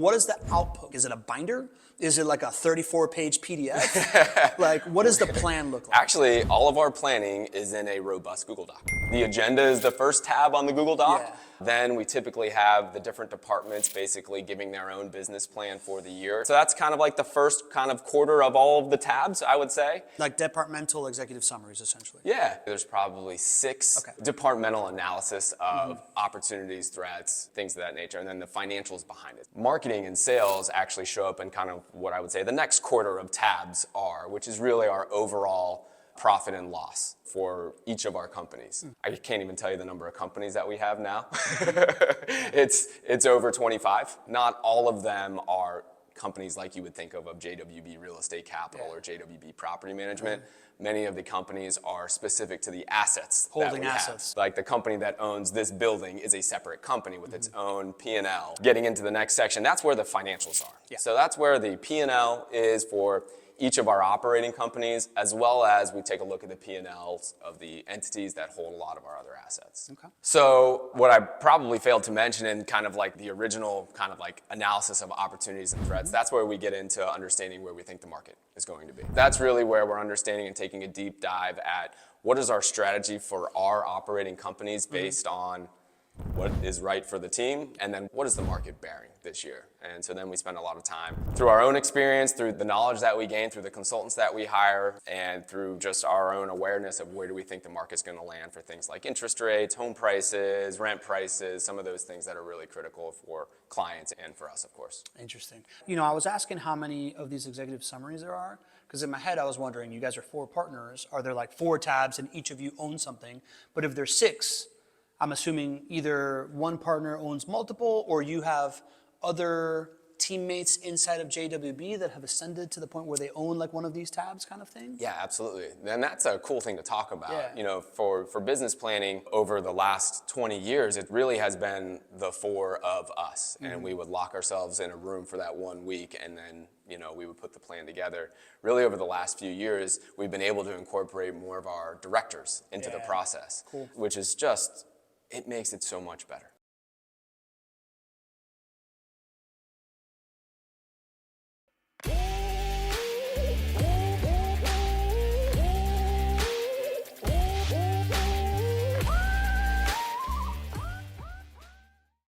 What is the output? Is it a binder? Is it like a 34-page PDF? Like, what does the plan look like? Actually, all of our planning is in a robust Google Doc. The agenda is the first tab on the Google Doc. Yeah. Then we typically have the different departments basically giving their own business plan for the year. So that's kind of like the first kind of quarter of all of the tabs, I would say. Like departmental executive summaries, essentially. Yeah, there's probably 6 departmental analysis of opportunities, threats, things of that nature, and then the financials behind it. Marketing and sales actually show up in kind of what I would say the next quarter of tabs are, which is really our overall profit and loss for each of our companies. I can't even tell you the number of companies that we have now. It's over 25. Not all of them are companies like you would think of JWB Real Estate Capital or JWB Property Management. Many of the companies are specific to the assets that we have. Like the company that owns this building is a separate company with its own P&L. Getting into the next section, that's where the financials are. So that's where the P&L is for each of our operating companies, as well as we take a look at the P&Ls of the entities that hold a lot of our other assets. So what I probably failed to mention in kind of like the original kind of like analysis of opportunities and threats, that's where we get into understanding where we think the market is going to be. That's really where we're understanding and taking a deep dive at what is our strategy for our operating companies based on what is right for the team, and then what is the market bearing this year. And so then we spend a lot of time through our own experience, through the knowledge that we gain, through the consultants that we hire, and through just our own awareness of where do we think the market's going to land for things like interest rates, home prices, rent prices, some of those things that are really critical for clients and for us, of course. Interesting. You know, I was asking how many of these executive summaries there are, because in my head I was wondering, you guys are 4 partners, are there like 4 tabs and each of you owns something? But if there's 6, I'm assuming either one partner owns multiple or you have other teammates inside of JWB that have ascended to the point where they own like one of these tabs kind of thing? Yeah, absolutely. And that's a cool thing to talk about. You know, for business planning over the last 20 years, it really has been the 4 of us. And we would lock ourselves in a room for that 1 week and then, you know, we would put the plan together. Really over the last few years, we've been able to incorporate more of our directors into the process, which is just, it makes it so much better.